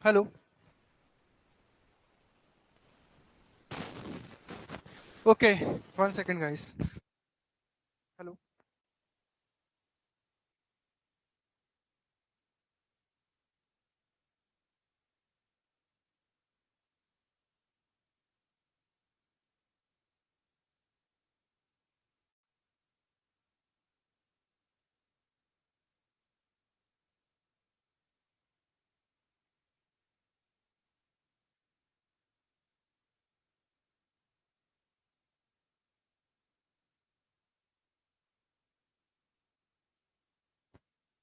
Hello. Okay, 1 second guys. Hello.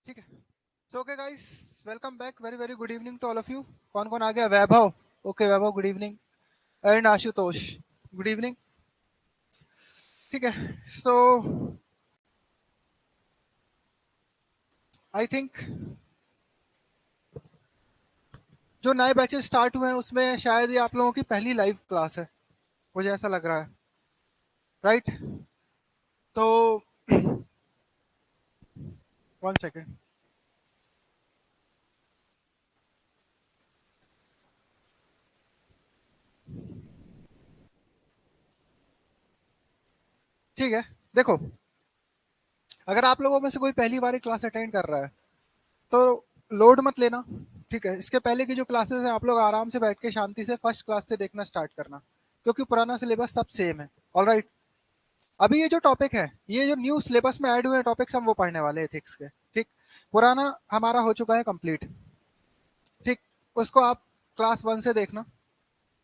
ठीक है। So okay guys, welcome back. Very very good evening to all of you. कौन कौन आ गया? Vaibhav. Okay Vaibhav, good evening. And Ashutosh, good evening. ठीक है। सो आई थिंक जो नए बैचेस स्टार्ट हुए हैं उसमें शायद ये आप लोगों की पहली लाइव क्लास है, मुझे ऐसा लग रहा है। राइट? तो 1 सेकेंड। ठीक है। देखो, अगर आप लोगों में से कोई पहली बार क्लास अटेंड कर रहा है तो लोड मत लेना। ठीक है, इसके पहले की जो क्लासेस हैं आप लोग आराम से बैठ के शांति से फर्स्ट क्लास से देखना स्टार्ट करना, क्योंकि पुराना सिलेबस सब सेम है। All right. अभी ये जो टॉपिक है, ये जो न्यू सिलेबस में ऐड हुए टॉपिक्स हम वो पढ़ने वाले हैं एथिक्स के। ठीक। पुराना हमारा हो चुका है कंप्लीट। ठीक। उसको आप क्लास 1 से देखना।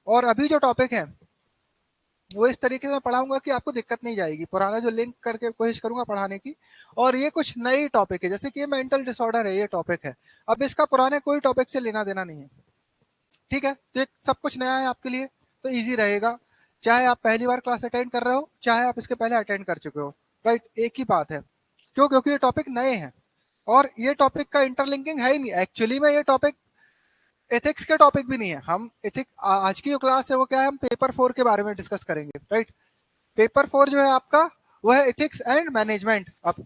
और अभी जो टॉपिक है वो इस तरीके से मैं पढ़ाऊंगा कि आपको दिक्कत नहीं जाएगी। पुराना जो लिंक करके कोशिश करूंगा पढ़ाने की। और ये कुछ नई टॉपिक है, जैसे कि ये मेंटल डिसऑर्डर है, ये टॉपिक है। अब इसका पुराने कोई टॉपिक से लेना देना नहीं है। ठीक है, तो ये सब कुछ नया है आपके लिए, तो इजी रहेगा। चाहे आप पहली बार क्लास अटेंड कर रहे हो, चाहे आप इसके पहले अटेंड कर चुके हो। राइट, एक ही बात है। क्यों? क्योंकि ये टॉपिक नए हैं। और ये टॉपिक का इंटरलिंकिंग है ही नहीं एक्चुअली में। ये टॉपिक एथिक्स के टॉपिक भी नहीं है। हम एथिक आज की जो क्लास है वो क्या है, हम पेपर 4 के बारे में डिस्कस करेंगे। राइट। पेपर 4 जो है आपका, वो है एथिक्स एंड मैनेजमेंट। अब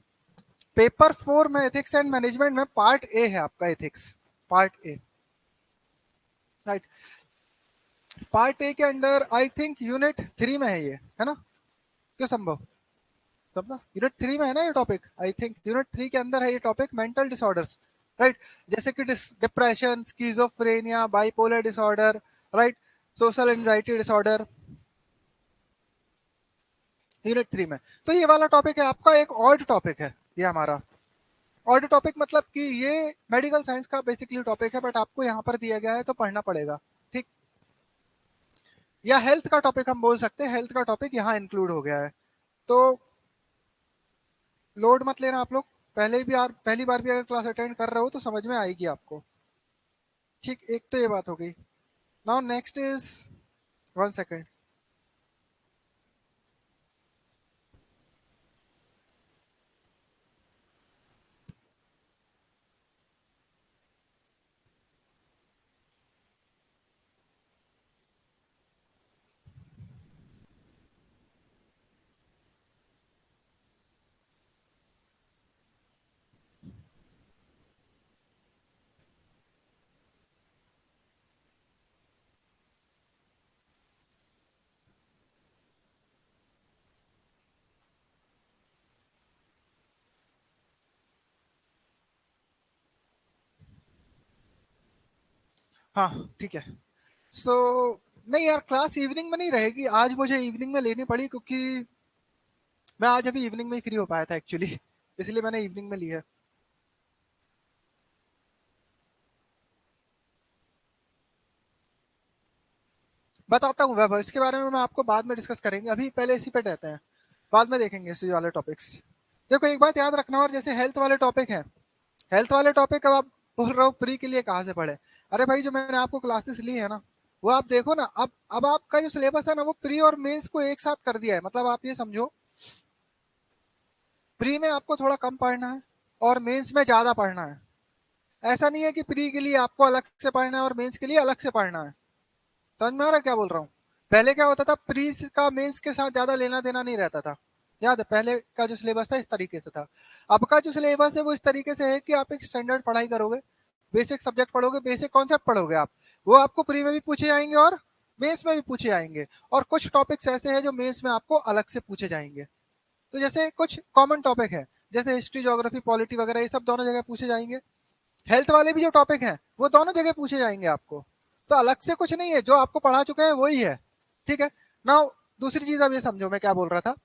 पेपर 4 में एथिक्स एंड मैनेजमेंट में पार्ट ए है आपका ethics. Part A. Right. Part A के अंडर आई थिंक यूनिट 3 में है ये, है ना? क्यों संभव? तब ना यूनिट 3 में है ना ये टॉपिक। आई थिंक यूनिट 3 के अंदर है ये टॉपिक, मेंटल डिसऑर्डर्स। राइट। जैसे कि depression, schizophrenia, bipolar disorder. Right. Social anxiety disorder, unit 3 में। तो ये वाला टॉपिक है आपका, एक ऑड टॉपिक है ये हमारा। ऑड टॉपिक मतलब कि ये मेडिकल साइंस का बेसिकली टॉपिक है, बट आपको यहाँ पर दिया गया है तो पढ़ना पड़ेगा। ठीक। या हेल्थ का टॉपिक हम बोल सकते हैं, हेल्थ का टॉपिक यहाँ इंक्लूड हो गया है। तो लोड मत लेना आप लोग। पहली बार भी अगर क्लास अटेंड कर रहे हो तो समझ में आएगी आपको। ठीक, एक तो ये बात हो गई। Now next is, 1 second. हाँ, ठीक है। सो नहीं यार, क्लास इवनिंग में नहीं रहेगी आज। मुझे इवनिंग में लेनी पड़ी क्योंकि मैं आज अभी इवनिंग में ही फ्री हो पाया था एक्चुअली, इसलिए मैंने इवनिंग में ली है। बताता हूँ वैभव, इसके बारे में मैं आपको बाद में डिस्कस करेंगे। अभी पहले इसी पे रहते हैं, बाद में देखेंगे इसी वाले टॉपिक्स। देखो एक बात याद रखना, और जैसे हेल्थ वाले टॉपिक है, हेल्थ वाले टॉपिक अब आप बोल रहे हो प्री के लिए कहाँ से पढ़े। अरे भाई, जो मैंने आपको क्लासेस ली है ना, वो आप देखो ना। अब आपका जो सिलेबस है ना, वो प्री और मेंस को एक साथ कर दिया है। मतलब आप ये समझो, प्री में आपको थोड़ा कम पढ़ना है और मेंस में ज्यादा पढ़ना है। ऐसा नहीं है कि प्री के लिए आपको अलग से पढ़ना है और मेंस के लिए अलग से पढ़ना है। समझ में आ रहा है क्या बोल रहा हूँ? पहले क्या होता था, प्री का मेंस के साथ ज्यादा लेना देना नहीं रहता था। याद है पहले का जो सिलेबस था इस तरीके से था। अब का जो सिलेबस है वो इस तरीके से है कि आप एक स्टैंडर्ड पढ़ाई करोगे, बेसिक सब्जेक्ट पढ़ोगे, बेसिक कॉन्सेप्ट पढ़ोगे आप, वो आपको प्री में भी पूछे जाएंगे और मेंस में भी पूछे जाएंगे। और कुछ टॉपिक्स ऐसे हैं जो मेंस में आपको अलग से पूछे जाएंगे। तो जैसे कुछ कॉमन टॉपिक है, जैसे हिस्ट्री, ज्योग्राफी, पॉलिटी वगैरह, ये सब दोनों जगह पूछे जाएंगे। हेल्थ वाले भी जो टॉपिक हैं वो दोनों जगह पूछे जाएंगे आपको। तो अलग से कुछ नहीं है, जो आपको पढ़ा चुके हैं वही है। ठीक है। नाउ दूसरी चीज अब ये समझो मैं क्या बोल रहा था।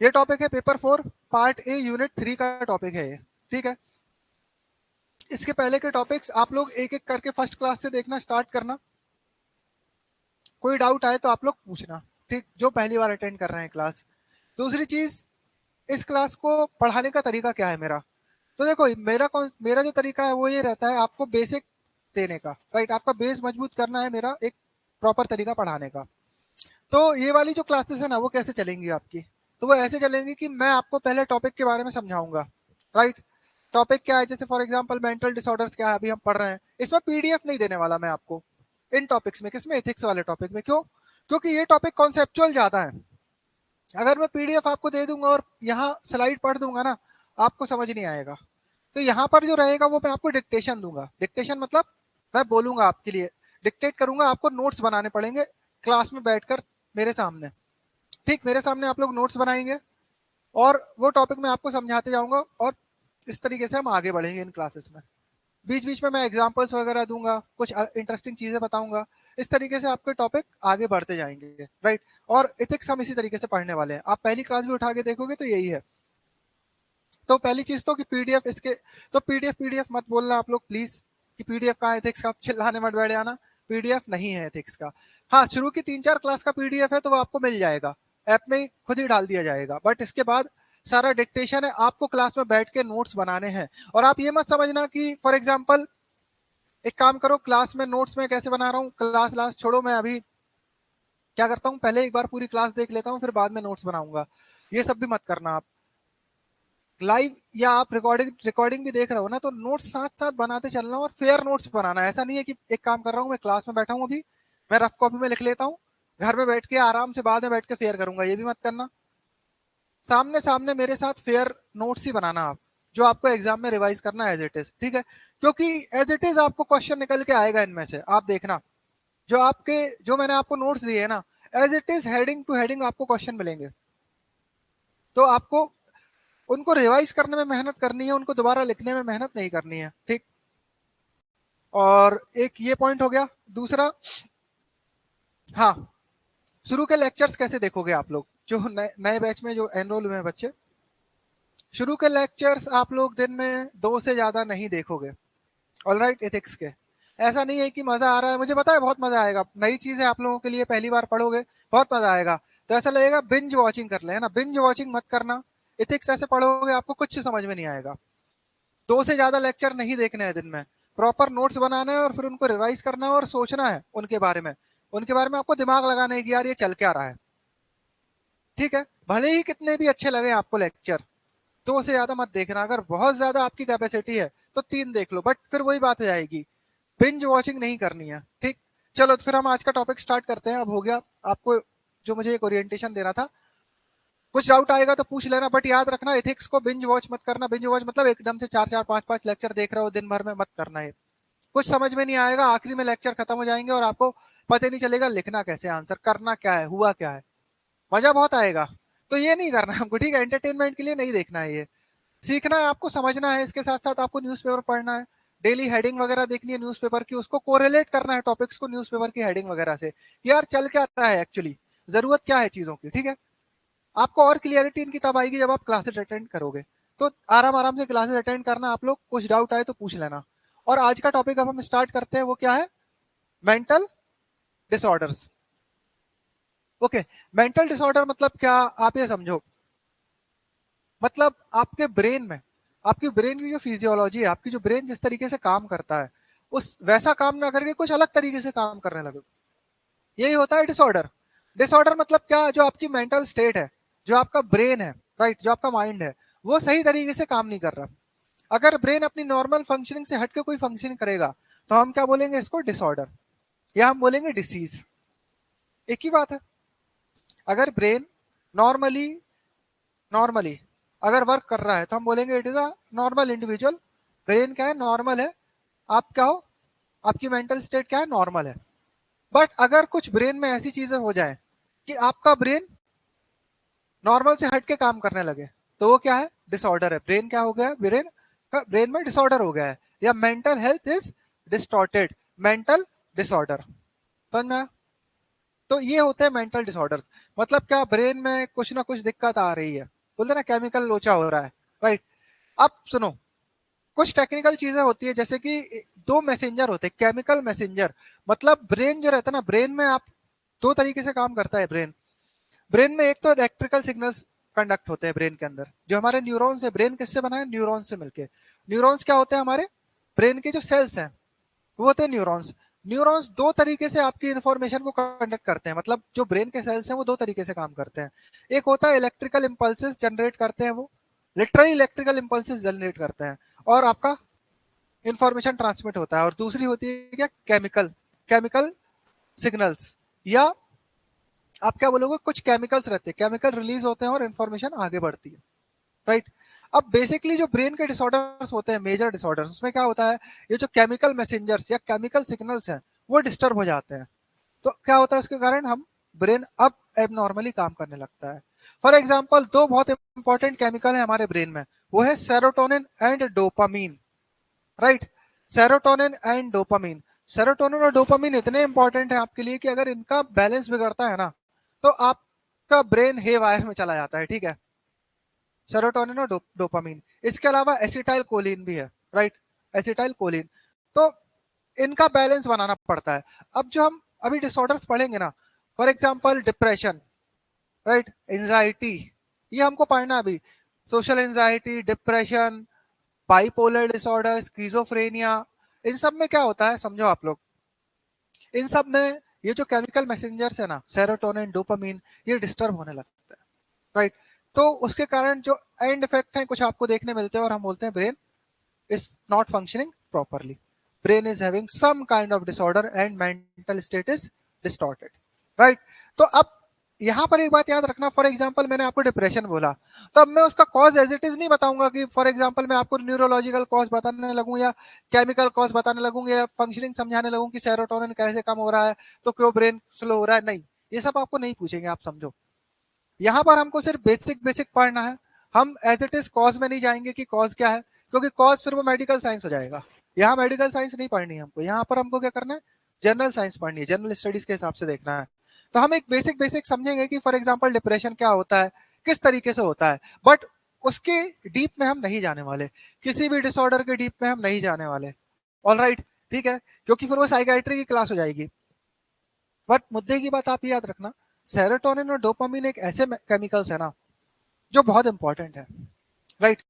ये टॉपिक है पेपर 4 पार्ट ए यूनिट 3 का टॉपिक है ये। ठीक है। इसके पहले के टॉपिक्स आप लोग एक एक करके फर्स्ट क्लास से देखना स्टार्ट करना। कोई डाउट आए तो आप लोग पूछना, ठीक, जो पहली बार अटेंड कर रहे हैं क्लास। दूसरी चीज, इस क्लास को पढ़ाने का तरीका क्या है मेरा। तो देखो मेरा जो तरीका है वो ये रहता है आपको बेसिक देने का, राइट, आपका बेस मजबूत करना है मेरा एक प्रॉपर तरीका पढ़ाने का। तो ये वाली जो क्लासेस है ना वो कैसे चलेंगी आपकी, तो वो ऐसे चलेंगी कि मैं आपको पहले टॉपिक के बारे में समझाऊंगा, राइट। टॉपिक क्या है, जैसे फॉर एग्जांपल मेंटल डिसऑर्डर्स क्या है अभी हम पढ़ रहे हैं, इसमें पीडीएफ नहीं देने वाला मैं आपको इन टॉपिक्स में। किसमें, एथिक्स वाले टॉपिक में। क्यों, क्योंकि ये टॉपिक कॉन्सेप्चुअल ज्यादा है। अगर मैं पीडीएफ आपको दे दूंगा और यहाँ स्लाइड पढ़ दूंगा ना, आपको समझ नहीं आएगा। तो यहाँ पर जो रहेगा वो मैं आपको डिक्टेशन दूंगा। डिक्टेशन मतलब मैं बोलूंगा आपके लिए, डिक्टेट करूंगा, आपको नोट्स बनाने पड़ेंगे क्लास में बैठकर मेरे सामने। ठीक, मेरे सामने आप लोग नोट्स बनाएंगे और वो टॉपिक मैं आपको समझाते जाऊंगा, और इस तरीके से हम आगे बढ़ेंगे इन क्लासेस में। बीच बीच में मैं एग्जांपल्स वगैरह दूंगा, कुछ इंटरेस्टिंग चीजें बताऊंगा। इस तरीके से आपके टॉपिक आगे बढ़ते जाएंगे, राइट। और एथिक्स हम इसी तरीके से पढ़ने वाले हैं। आप पहली क्लास भी उठा के देखोगे तो यही है। तो पहली चीज तो कि पीडीएफ इसके, तो पीडीएफ पीडीएफ मत बोलना आप लोग प्लीज कि पीडीएफ का एथिक्स का, चिल्लाने मत बैठ जाना। पीडीएफ नहीं है एथिक्स का। हाँ, शुरू की 3-4 क्लास का पीडीएफ है तो वो आपको मिल जाएगा, ऐप में ही खुद ही डाल दिया जाएगा। बट इसके बाद सारा डिक्टेशन है, आपको क्लास में बैठ के नोट्स बनाने हैं। और आप ये मत समझना कि फॉर एग्जाम्पल एक काम करो, क्लास में नोट्स में कैसे बना रहा हूँ, क्लास लास्ट छोड़ो, मैं अभी क्या करता हूँ, पहले एक बार पूरी क्लास देख लेता हूँ फिर बाद में नोट्स बनाऊंगा। ये सब भी मत करना आप। लाइव या आप रिकॉर्डिंग रिकॉर्डिंग भी देख रहे हो ना, तो नोट्स साथ साथ बनाते चलना और फेयर नोट्स बनाना। ऐसा नहीं है कि एक काम कर रहा हूँ मैं क्लास में बैठा हूँ अभी, मैं रफ कॉपी में लिख लेता हूँ, घर में बैठ के आराम से बाद में बैठ के फेयर करूंगा, ये भी मत करना। सामने सामने मेरे साथ फेयर नोट्स ही बनाना आप, जो आपको एग्जाम में रिवाइज करना एज इट इज। ठीक है, क्योंकि एज इट इज आपको क्वेश्चन निकल के आएगा इनमें से। आप देखना, जो आपके, जो मैंने आपको नोट्स दिए है ना, as it is heading to heading आपको क्वेश्चन मिलेंगे। तो आपको उनको रिवाइज करने में मेहनत करनी है, उनको दोबारा लिखने में मेहनत नहीं करनी है, ठीक। और एक ये पॉइंट हो गया। दूसरा, हाँ, शुरू के लेक्चर्स कैसे देखोगे आप लोग, जो नए बैच में जो एनरोल हुए हैं बच्चे, शुरू के लेक्चर्स आप लोग दिन में 2 से ज्यादा नहीं देखोगे। ऑलराइट, एथिक्स के। ऐसा नहीं है कि मजा आ रहा है, मुझे पता है बहुत मजा आएगा, नई चीज है आप लोगों के लिए, पहली बार पढ़ोगे, बहुत मजा आएगा। तो ऐसा लगेगा बिंज वॉचिंग कर ले, है ना, बिंज वॉचिंग मत करना। एथिक्स ऐसे पढ़ोगे आपको कुछ समझ में नहीं आएगा। 2 से ज्यादा लेक्चर नहीं देखने हैं दिन में। प्रॉपर नोट्स बनाना है और फिर उनको रिवाइज करना है और सोचना है उनके बारे में। उनके बारे में आपको दिमाग लगाना है कि यार ये चल क्या रहा है। ठीक है, भले ही कितने भी अच्छे लगे आपको लेक्चर, 2 से ज्यादा मत देखना। अगर बहुत ज्यादा आपकी कैपेसिटी है तो 3 देख लो, बट फिर वही बात हो जाएगी, बिंज वॉचिंग नहीं करनी है, ठीक। चलो तो फिर हम आज का टॉपिक स्टार्ट करते हैं। अब हो गया आपको जो मुझे एक ओरिएंटेशन देना था। कुछ डाउट आएगा तो पूछ लेना, बट याद रखना एथिक्स को बिंज वॉच मत करना। बिंज वॉच मतलब एकदम से 4-4 5-5 लेक्चर देख रहे हो दिन भर में, मत करना है। कुछ समझ में नहीं आएगा, आखिरी में लेक्चर खत्म हो जाएंगे और आपको पता ही नहीं चलेगा लिखना कैसे, आंसर करना क्या है, हुआ क्या है। मजा बहुत आएगा। तो ये नहीं करना हमको, ठीक है, एंटरटेनमेंट के लिए नहीं देखना है ये। सीखना है आपको, समझना है, इसके साथ साथ आपको न्यूज़पेपर पढ़ना है, डेली हेडिंग वगैरह देखनी है न्यूज़पेपर की, उसको कोरिलेट करना है टॉपिक्स को न्यूज़पेपर की हेडिंग वगैरह से कि यार चल क्या रहा है एक्चुअली, जरूरत क्या है चीजों की। ठीक है, आपको और क्लियरिटी इनकी तब आएगी जब आप क्लासेस अटेंड करोगे। तो आराम आराम से क्लासेस अटेंड करना आप लोग, कुछ डाउट आए तो पूछ लेना। और आज का टॉपिक अब हम स्टार्ट करते हैं, वो क्या है, mental disorders. Okay, mental disorder मतलब क्या, आप ये समझो, मतलब आपके ब्रेन में, आपकी ब्रेन की जो फिजियोलॉजी है, आपकी जो ब्रेन जिस तरीके से काम करता है, उस वैसा काम ना करके कुछ अलग तरीके से काम करने लगे, यही होता है डिसऑर्डर। डिसऑर्डर मतलब क्या, जो आपकी मेंटल स्टेट है, जो आपका ब्रेन है, राइट, जो आपका माइंड है, वो सही तरीके से काम नहीं कर रहा। अगर ब्रेन अपनी नॉर्मल फंक्शनिंग से हटके कोई फंक्शनिंग करेगा तो हम क्या बोलेंगे, इसको डिसऑर्डर, या हम बोलेंगे डिसीज, एक ही बात है। अगर ब्रेन नॉर्मली नॉर्मली अगर वर्क कर रहा है तो हम बोलेंगे it is a normal individual brain क्या है, नॉर्मल है, आप क्या हो, आपकी मेंटल स्टेट क्या है, नॉर्मल है। बट अगर कुछ ब्रेन में ऐसी चीजें हो जाए कि आपका ब्रेन नॉर्मल से हट के काम करने लगे, तो वो क्या है, डिसऑर्डर है। ब्रेन क्या हो गया है, ब्रेन में डिसऑर्डर हो गया है, या mental health is distorted, mental disorder. समझ में आया? तो ये होते हैं मेंटल डिसऑर्डर्स। मतलब क्या, ब्रेन में कुछ ना कुछ दिक्कत आ रही है, बोलते ना केमिकल लोचा हो रहा है, राइट। अब सुनो, कुछ टेक्निकल चीजें होती है, जैसे कि दो मैसेंजर होते हैं, केमिकल मैसेंजर। मतलब ब्रेन जो रहता है ना, ब्रेन में आप दो तरीके से काम करता है ब्रेन। ब्रेन में एक तो इलेक्ट्रिकल सिग्नल्स कंडक्ट होते हैं ब्रेन के अंदर, जो हमारे न्यूरॉन्स है, ब्रेन किससे बना है, न्यूरॉन्स से मिलके। न्यूरॉन्स क्या होते हैं, हमारे ब्रेन के जो सेल्स हैं वो होते हैं न्यूरॉन्स। न्यूरॉन्स दो तरीके से आपकी इंफॉर्मेशन को कंडक्ट करते हैं, मतलब जो ब्रेन के सेल्स हैं वो दो तरीके से काम करते हैं। एक होता है इलेक्ट्रिकल इंपल्सेस जनरेट करते हैं, वो लिटरली इलेक्ट्रिकल इंपल्सेस जनरेट करते हैं और आपका इंफॉर्मेशन ट्रांसमिट होता है। और दूसरी होती है क्या, केमिकल, केमिकल सिग्नल्स, या आप क्या बोलोगे, कुछ केमिकल्स रहते हैं, केमिकल रिलीज होते हैं और इन्फॉर्मेशन आगे बढ़ती है, राइट। अब बेसिकली जो ब्रेन के डिसऑर्डर्स होते हैं, मेजर डिसऑर्डर्स, उसमें क्या होता है, ये जो केमिकल मैसेंजर्स या केमिकल सिग्नल्स हैं वो डिस्टर्ब हो जाते हैं। तो क्या होता है, उसके कारण हम ब्रेन अब एबनॉर्मली काम करने लगता है। फॉर एग्जाम्पल, दो बहुत इंपॉर्टेंट केमिकल है हमारे ब्रेन में, वो है serotonin and dopamine, right. Serotonin and dopamine, serotonin और डोपामीन इतने इंपॉर्टेंट है आपके लिए कि अगर इनका बैलेंस बिगड़ता है ना, तो आपका ब्रेन हे वायर में चला जाता है, ठीक है। सेरोटोनिन और डोपामीन, इसके अलावा एसिटाइल कोलिन भी है, राइट, एसिटाइल कोलिन। तो इनका बैलेंस बनाना पड़ता है। अब जो हम अभी डिसऑर्डर्स पढ़ेंगे ना, for example depression, right, anxiety, ये हमको पढ़ना है अभी। Social anxiety, depression, bipolar disorder, schizophrenia, इन सब में क्या होता है समझो आप लोग, इन सब में ये जो केमिकल मैसेंजर्स है ना, सेरोटोनिन, डोपामीन, ये डिस्टर्ब होने लगता है, राइट। तो उसके कारण जो एंड इफेक्ट है कुछ आपको देखने मिलते हैं और हम बोलते हैं brain is not functioning properly. Brain is having some kind of disorder and mental state is distorted. Right? तो अब यहां पर एक बात याद रखना, फॉर एग्जाम्पल मैंने आपको डिप्रेशन बोला, तो अब मैं उसका कॉज एज इट इज नहीं बताऊंगा कि फॉर एग्जाम्पल मैं आपको न्यूरोलॉजिकल कॉज बताने लगूं या केमिकल कॉज बताने लगूं या फंक्शनिंग समझाने लगूं कि सेरोटोनिन कैसे कम हो रहा है तो क्यों ब्रेन स्लो हो रहा है, नहीं, ये सब आपको नहीं पूछेंगे, आप समझो। यहाँ पर हमको सिर्फ बेसिक बेसिक पढ़ना है। हम एज इट इज कॉज में नहीं जाएंगे कि कॉज क्या है, क्योंकि कॉज फिर वो मेडिकल साइंस हो जाएगा। यहाँ मेडिकल साइंस नहीं पढ़नी है हमको, यहाँ पर हमको क्या करना है, जनरल साइंस पढ़नी है, जनरल स्टडीज के हिसाब से देखना है। तो हम एक बेसिक बेसिक समझेंगे कि फॉर एग्जाम्पल डिप्रेशन क्या होता है, किस तरीके से होता है, बट उसके डीप में हम नहीं जाने वाले, किसी भी डिसऑर्डर के डीप में हम नहीं जाने वाले। ऑल राइट, ठीक है, क्योंकि फिर वो साइकाइट्री की क्लास हो जाएगी। बट मुद्दे की बात आप याद रखना, सेरोटोनिन और डोपामिन एक ऐसे केमिकल्स है ना जो बहुत इंपॉर्टेंट है, right.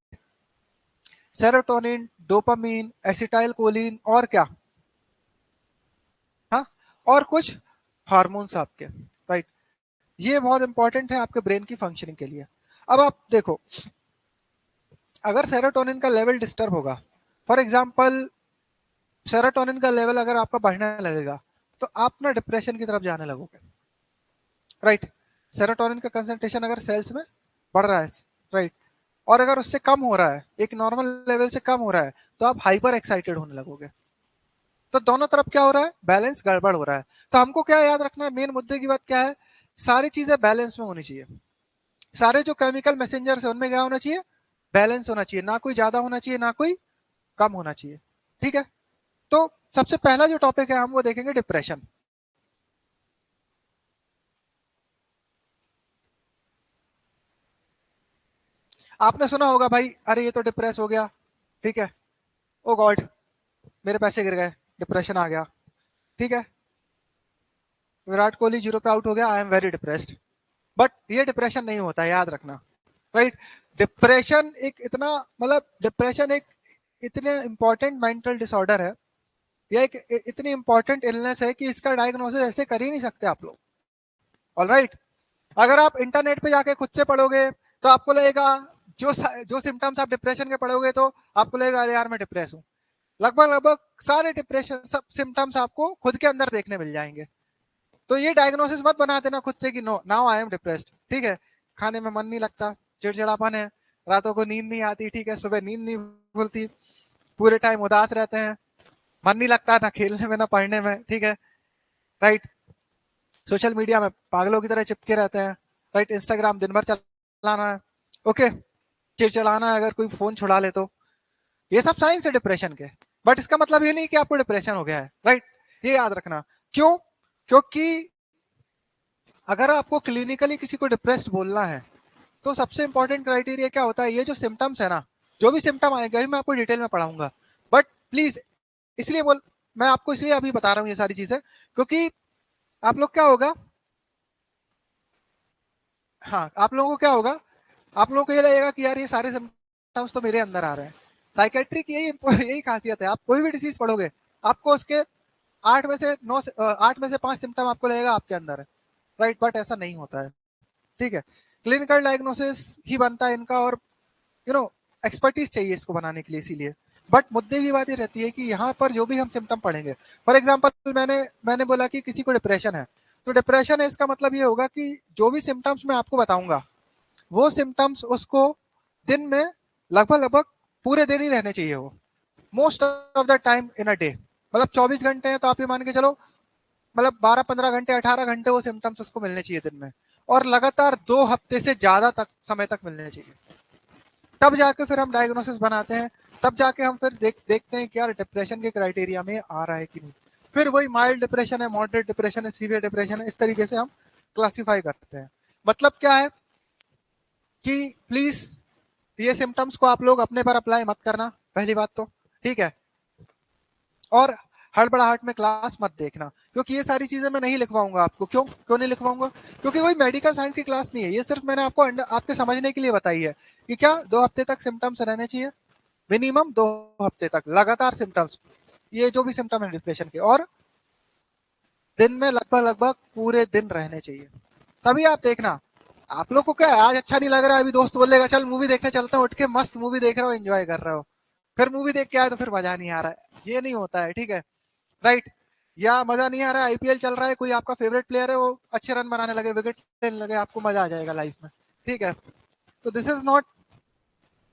Serotonin, dopamine, acetyl choline और क्या, हाँ, और कुछ हार्मोन्स आपके, राइट। ये बहुत इंपॉर्टेंट है आपके ब्रेन की फंक्शनिंग के लिए। अब आप देखो, अगर सेरोटोनिन का लेवल डिस्टर्ब होगा, फॉर एग्जाम्पल सेरोटोनिन का लेवल अगर आपका बढ़ने लगेगा, तो आप ना डिप्रेशन की तरफ जाने लगोगे, राइट। सेरोटोनिन का कंसंट्रेशन अगर सेल्स में बढ़ रहा है, राइट, और अगर उससे कम हो रहा है, एक नॉर्मल लेवल से कम हो रहा है, तो आप हाइपर एक्साइटेड होने लगोगे। तो दोनों तरफ क्या हो रहा है, बैलेंस गड़बड़ हो रहा है। तो हमको क्या याद रखना है, मेन मुद्दे की बात क्या है, सारी चीजें बैलेंस में होनी चाहिए। सारे जो केमिकल मैसेंजर है उनमें क्या होना चाहिए, बैलेंस होना चाहिए, ना कोई ज्यादा होना चाहिए ना कोई कम होना चाहिए, ठीक है। तो सबसे पहला जो टॉपिक है हम वो देखेंगे डिप्रेशन। आपने सुना होगा भाई, अरे ये तो डिप्रेस हो गया, ठीक है, ओ गॉड मेरे पैसे गिर गए, डिप्रेशन आ गया, ठीक है, विराट कोहली जीरो पे आउट हो गया, I am very depressed. But ये डिप्रेशन नहीं होता है, याद रखना, राइट। डिप्रेशन एक इतना, मतलब डिप्रेशन एक इतने इंपॉर्टेंट मेंटल डिसऑर्डर है, या एक इतनी इंपॉर्टेंट इलनेस है कि इसका डायग्नोसिस ऐसे कर ही नहीं सकते आप लोग। ऑल राइट, अगर आप इंटरनेट पे जाके खुद से पढ़ोगे तो आपको लगेगा, जो जो सिम्टम्स आप डिप्रेशन के पढ़ोगे तो आपको लगेगा अरे यार मैं डिप्रेस हूँ। लगभग लगभग सारे डिप्रेशन सब सिम्टम्स आपको खुद के अंदर देखने मिल जाएंगे। तो ये डायग्नोसिस मत बना देना खुद से कि no now I am depressed, ठीक है। खाने में मन नहीं लगता, चिड़चिड़ापन है, रातों को नींद नहीं आती, ठीक है, सुबह नींद नहीं खुलती, पूरे टाइम उदास रहते हैं, मन नहीं लगता ना खेलने में ना पढ़ने में, ठीक है, राइट। सोशल मीडिया में पागलों की तरह चिपके रहते हैं, राइट। इंस्टाग्राम दिन भर चलाना है, ओके, चिड़चिड़ाना है, अगर कोई फोन छुड़ा ले तो। ये सब साइंस है डिप्रेशन के, बट इसका मतलब ये नहीं कि आपको डिप्रेशन हो गया है, राइट। ये याद रखना। क्यों? क्योंकि अगर आपको क्लिनिकली किसी को डिप्रेस्ड बोलना है तो सबसे इंपॉर्टेंट क्राइटेरिया क्या होता है, ये जो सिम्टम्स है ना, जो भी सिम्टम आएगा मैं आपको डिटेल में पढ़ाऊंगा, बट प्लीज, इसलिए बोल, मैं आपको इसलिए अभी बता रहा हूँ ये सारी चीजें, क्योंकि आप लोग क्या होगा, हाँ, आप लोगों को क्या होगा, आप लोगों को ये लगेगा कि यार ये सारे सिम्टम्स तो मेरे अंदर आ रहे हैं। साइकेट्री की यही यही खासियत है, आप कोई भी डिसीज पढ़ोगे आपको उसके 8 में से 5 सिम्टम आपको लगेगा आपके अंदर है, राइट, बट ऐसा नहीं होता है, ठीक है। क्लिनिकल डायग्नोसिस ही बनता है इनका, और यू नो एक्सपर्टीज चाहिए इसको बनाने के लिए, इसीलिए। बट मुद्दे की बात ये रहती है कि यहाँ पर जो भी हम सिम्टम पढ़ेंगे, फॉर एग्जाम्पल मैंने मैंने बोला कि किसी को डिप्रेशन है, तो डिप्रेशन है इसका मतलब ये होगा कि जो भी सिम्टम्स मैं आपको बताऊंगा वो सिम्टम्स उसको दिन में लगभग लगभग पूरे दिन ही रहने चाहिए, वो most of the time in a day, मतलब 24 घंटे हैं तो आप ये मान के चलो, मतलब 12-15 घंटे 18 घंटे वो सिम्टम्स उसको मिलने चाहिए दिन में, और लगातार 2 हफ्ते से ज्यादा तक समय तक मिलने चाहिए। तब जाके फिर हम डायग्नोसिस बनाते हैं, तब जाके हम फिर देखते हैं कि यार डिप्रेशन के क्राइटेरिया में आ रहा है कि नहीं। फिर वही माइल्ड डिप्रेशन है, मॉडरेट डिप्रेशन है, सीवियर डिप्रेशन है, इस तरीके से हम क्लासिफाई करते हैं। मतलब क्या है कि प्लीज ये सिम्टम्स को आप लोग अपने पर अप्लाई मत करना, पहली बात तो, ठीक है। और हड़बड़ाहट में क्लास मत देखना, क्योंकि ये सारी चीजें मैं नहीं लिखवाऊंगा आपको। क्यों क्यों नहीं लिखवाऊंगा? क्योंकि वही मेडिकल साइंस की क्लास नहीं है, ये सिर्फ मैंने आपको आपके समझने के लिए बताई है कि क्या 2 हफ्ते तक सिम्टम्स रहने चाहिए, मिनिमम 2 हफ्ते तक लगातार सिम्टम्स, ये जो भी सिम्टम है डिप्रेशन के, और दिन में लगभग लगभग पूरे दिन रहने चाहिए। तभी आप देखना, आप लोग को क्या है, आज अच्छा नहीं लग रहा है, अभी दोस्त बोलेगा चल मूवी देखने चलते हैं, उठ के मस्त मूवी देख रहे हो, एंजॉय कर रहे हो, फिर मूवी देख के आए तो फिर मजा नहीं आ रहा है, ये नहीं होता है, ठीक है, राइट। या मजा नहीं आ रहा है, आईपीएल चल रहा है, कोई आपका फेवरेट प्लेयर है वो अच्छे रन बनाने लगे, विकेट लेने लगे, आपको मजा आ जाएगा लाइफ में, ठीक है। तो this is not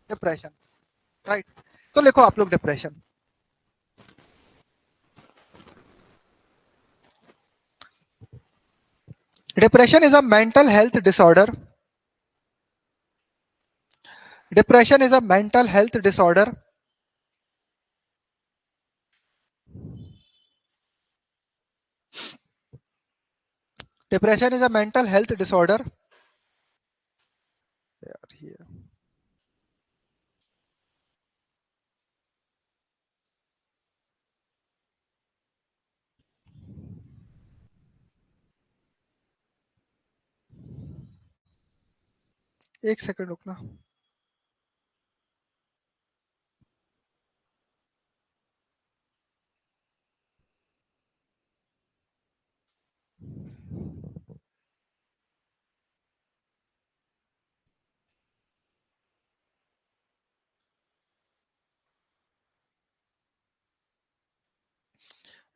depression, right. तो लिखो आप लोग depression. Depression is a mental health disorder. Depression is a mental health disorder. Depression is a mental health disorder. यार ये एक सेकंड रुकना।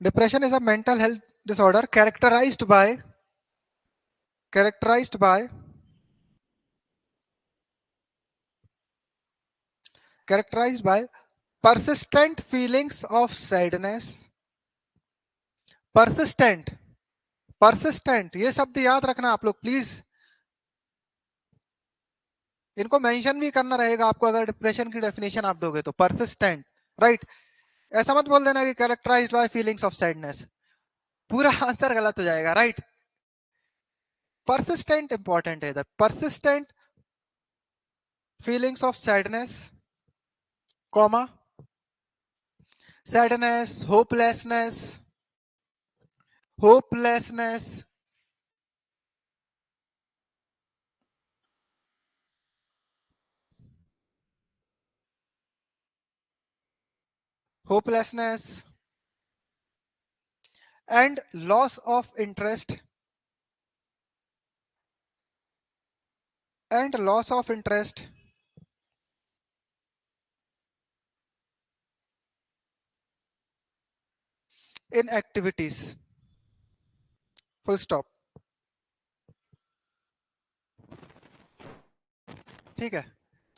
Depression is a mental health disorder characterized by characterized by persistent feelings of sadness, persistent, persistent, ये शब्द याद रखना आप लोग प्लीज, इनको मेंशन भी करना रहेगा आपको अगर डिप्रेशन की डेफिनेशन आप दोगे तो, persistent, राइट। ऐसा मत बोल देना कि characterized by feelings of sadness, पूरा आंसर गलत हो जाएगा, राइट। persistent इंपॉर्टेंट है इधर, persistent feelings of sadness, comma, sadness, hopelessness, hopelessness and loss of interest in activities, full stop, ठीक है।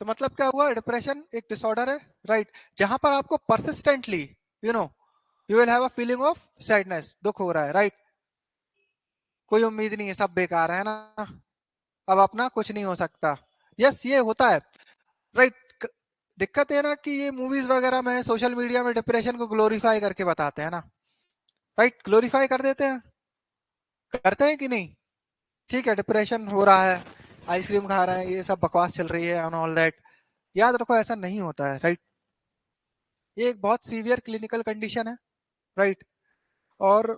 तो मतलब क्या हुआ, डिप्रेशन एक डिसऑर्डर है, राइट, जहां पर आपको persistently you know you will have a feeling of sadness, दुख हो रहा है, राइट, कोई उम्मीद नहीं है, सब बेकार है ना, अब अपना कुछ नहीं हो सकता। यस, ये होता है, राइट। दिक्कत है ना कि ये मूवीज वगैरह में, सोशल मीडिया में डिप्रेशन को ग्लोरीफाई करके बताते हैं ना, राइट, ग्लोरीफाई कर देते हैं, करते हैं कि नहीं? ठीक है, डिप्रेशन हो रहा है, आइसक्रीम खा रहे हैं, ये सब बकवास चल रही है एंड ऑल दैट। याद रखो ऐसा नहीं होता है, राइट, ये एक बहुत सीवियर क्लिनिकल कंडीशन है, राइट। और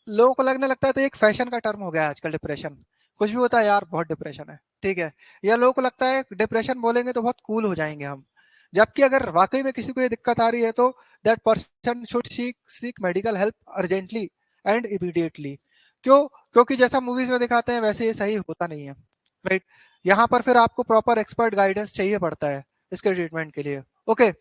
लोगों को लगने लगता है तो एक फैशन का टर्म हो गया है आजकल डिप्रेशन, कुछ भी होता है यार बहुत डिप्रेशन है, ठीक है, या लोगों को लगता है डिप्रेशन बोलेंगे तो बहुत कूल हो जाएंगे हम, जबकि अगर वाकई में किसी को ये दिक्कत आ रही है तो that person should seek medical help urgently and immediately. क्यों? क्योंकि जैसा मूवीज में दिखाते हैं वैसे ये सही होता नहीं है, राइट। यहाँ पर फिर आपको प्रॉपर एक्सपर्ट गाइडेंस चाहिए पड़ता है इसके ट्रीटमेंट के लिए। ओके,